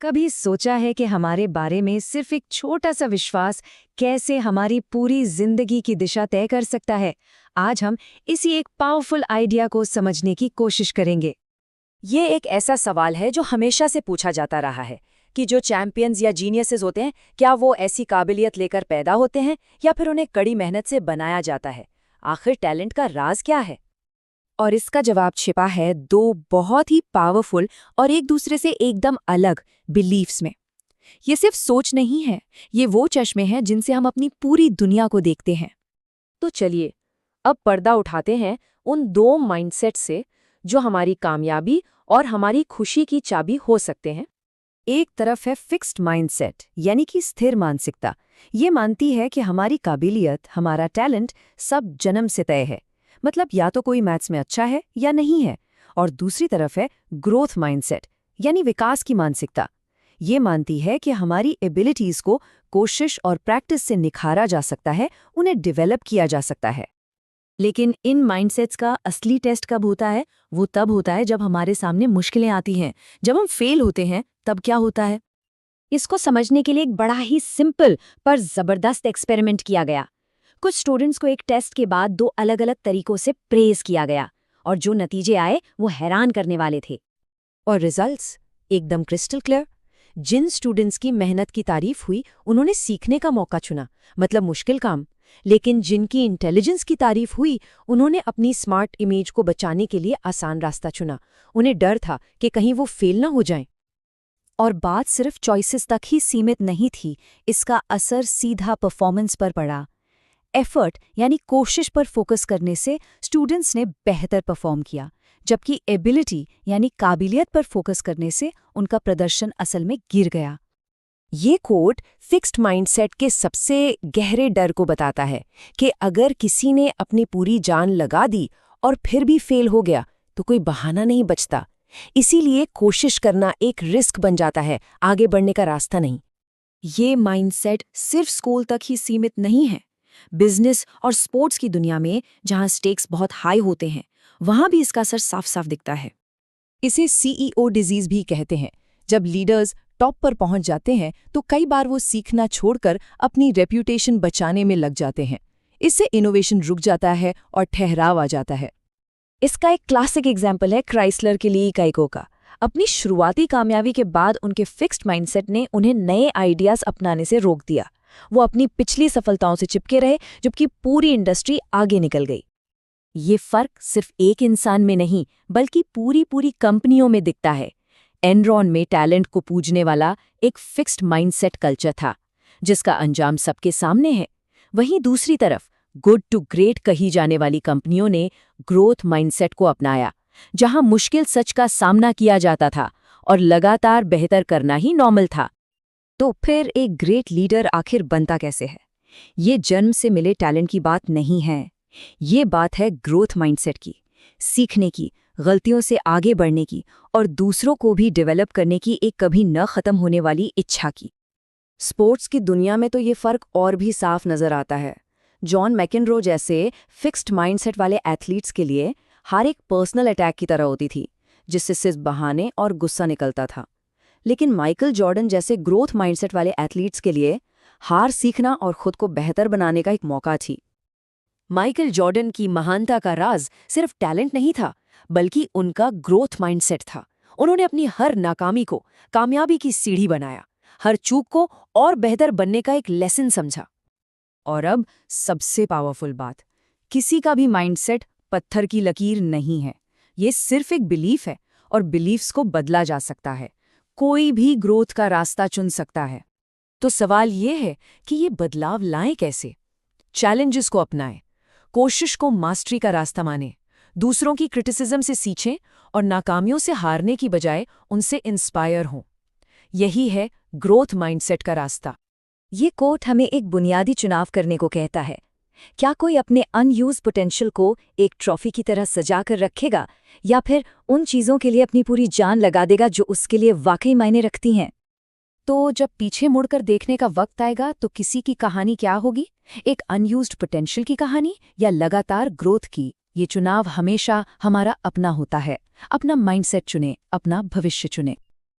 कभी सोचा है कि हमारे बारे में सिर्फ एक छोटा सा विश्वास कैसे हमारी पूरी जिंदगी की दिशा तय कर सकता है? आज हम इसी एक पावरफुल आइडिया को समझने की कोशिश करेंगे। ये एक ऐसा सवाल है जो हमेशा से पूछा जाता रहा है कि जो चैंपियंस या जीनियसेस होते हैं, क्या वो ऐसी काबिलियत लेकर पैदा होते हैं या फिर उन्हें कड़ी मेहनत से बनाया जाता है? आखिर टैलेंट का राज क्या है? और इसका जवाब छिपा है दो बहुत ही पावरफुल और एक दूसरे से एकदम अलग बिलीफ्स में। ये सिर्फ सोच नहीं है, ये वो चश्मे हैं जिनसे हम अपनी पूरी दुनिया को देखते हैं। तो चलिए अब पर्दा उठाते हैं उन दो माइंडसेट से जो हमारी कामयाबी और हमारी खुशी की चाबी हो सकते हैं। एक तरफ है फिक्स्ड माइंडसेट, यानी कि स्थिर मानसिकता। ये मानती है कि हमारी काबिलियत, हमारा टैलेंट सब जन्म से तय है, मतलब या तो कोई मैथ्स में अच्छा है या नहीं है। और दूसरी तरफ है ग्रोथ माइंडसेट, यानी विकास की मानसिकता। ये मानती है कि हमारी एबिलिटीज को कोशिश और प्रैक्टिस से निखारा जा सकता है, उन्हें डेवलप किया जा सकता है। लेकिन इन माइंडसेट्स का असली टेस्ट कब होता है? वो तब होता है जब हमारे सामने मुश्किलें आती हैं, जब हम फेल होते हैं। तब क्या होता है? इसको समझने के लिए एक बड़ा ही सिंपल पर जबरदस्त एक्सपेरिमेंट किया गया। कुछ स्टूडेंट्स को एक टेस्ट के बाद दो अलग-अलग तरीकों से प्रेज किया गया, और जो नतीजे आए वो हैरान करने वाले थे। और रिजल्ट्स एकदम क्रिस्टल क्लियर। जिन स्टूडेंट्स की मेहनत की तारीफ हुई, उन्होंने सीखने का मौका चुना, मतलब मुश्किल काम। लेकिन जिनकी इंटेलिजेंस की तारीफ हुई, उन्होंने अपनी स्मार्ट इमेज को बचाने के लिए आसान रास्ता चुना। उन्हें डर था कि कहीं वो फेल ना हो जाएं। और बात सिर्फ चॉइसेस तक ही सीमित नहीं थी, इसका असर सीधा परफॉर्मेंस पर पड़ा। एफर्ट यानी कोशिश पर फोकस करने से स्टूडेंट्स ने बेहतर परफॉर्म किया, जबकि एबिलिटी यानी काबिलियत पर फोकस करने से उनका प्रदर्शन असल में गिर गया। ये कोट फिक्स्ड माइंडसेट के सबसे गहरे डर को बताता है कि अगर किसी ने अपनी पूरी जान लगा दी और फिर भी फेल हो गया तो कोई बहाना नहीं बचता। इसीलिए कोशिश करना एक रिस्क बन जाता है, आगे बढ़ने का रास्ता नहीं। ये माइंडसेट सिर्फ स्कूल तक ही सीमित नहीं है। बिजनेस और स्पोर्ट्स की दुनिया में, जहां स्टेक्स बहुत हाई होते हैं, वहां भी इसका असर साफ साफ दिखता है। इसे सीईओ डिजीज भी कहते हैं। जब लीडर्स टॉप पर पहुंच जाते हैं तो कई बार वो सीखना छोड़कर अपनी रेप्यूटेशन बचाने में लग जाते हैं। इससे इनोवेशन रुक जाता है और ठहराव आ जाता है। इसका एक क्लासिक एग्जाम्पल है क्राइसलर के ली इकाइको का। अपनी शुरुआती कामयाबी के बाद उनके फिक्स्ड माइंडसेट ने उन्हें नए आइडियाज अपनाने से रोक दिया। वो अपनी पिछली सफलताओं से चिपके रहे, जबकि पूरी इंडस्ट्री आगे निकल गई। ये फर्क सिर्फ एक इंसान में नहीं, बल्कि पूरी कंपनियों में दिखता है। एनरॉन में टैलेंट को पूजने वाला एक फिक्स्ड माइंडसेट कल्चर था, जिसका अंजाम सबके सामने है। वहीं दूसरी तरफ गुड टू ग्रेट कही जाने वाली कंपनियों ने ग्रोथ माइंडसेट को अपनाया, जहां मुश्किल सच का सामना किया जाता था और लगातार बेहतर करना ही नॉर्मल था। तो फिर एक ग्रेट लीडर आखिर बनता कैसे है? ये जन्म से मिले टैलेंट की बात नहीं है। ये बात है ग्रोथ माइंडसेट की, सीखने की, गलतियों से आगे बढ़ने की और दूसरों को भी डेवलप करने की एक कभी न खत्म होने वाली इच्छा की। स्पोर्ट्स की दुनिया में तो ये फर्क और भी साफ नजर आता है। जॉन मैकेनरो जैसे फिक्स्ड माइंडसेट वाले एथलीट्स के लिए हर एक पर्सनल अटैक की तरह होती थी, जिससे सिर्फ बहाने और गुस्सा निकलता था। लेकिन माइकल जॉर्डन जैसे ग्रोथ माइंडसेट वाले एथलीट्स के लिए हार सीखना और खुद को बेहतर बनाने का एक मौका थी। माइकल जॉर्डन की महानता का राज सिर्फ टैलेंट नहीं था, बल्कि उनका ग्रोथ माइंडसेट था। उन्होंने अपनी हर नाकामी को कामयाबी की सीढ़ी बनाया, हर चूक को और बेहतर बनने का एक लेसन समझा। और अब सबसे पावरफुल बात, किसी का भी माइंडसेट पत्थर की लकीर नहीं है। ये सिर्फ एक बिलीफ है, और बिलीफ्स को बदला जा सकता है। कोई भी ग्रोथ का रास्ता चुन सकता है। तो सवाल ये है कि ये बदलाव लाएं कैसे? चैलेंजेस को अपनाएं, कोशिश को मास्टरी का रास्ता मानें, दूसरों की क्रिटिसिज्म से सीखें और नाकामियों से हारने की बजाय उनसे इंस्पायर हों। यही है ग्रोथ माइंडसेट का रास्ता। ये कोट हमें एक बुनियादी चुनाव करने को कहता है। क्या कोई अपने अनयूज पोटेंशियल को एक ट्रॉफी की तरह सजा कर रखेगा, या फिर उन चीज़ों के लिए अपनी पूरी जान लगा देगा जो उसके लिए वाकई मायने रखती हैं? तो जब पीछे मुड़कर देखने का वक्त आएगा तो किसी की कहानी क्या होगी? एक अनयूज्ड पोटेंशियल की कहानी या लगातार ग्रोथ की? ये चुनाव हमेशा हमारा अपना होता है। अपना माइंडसेट चुने, अपना भविष्य चुने।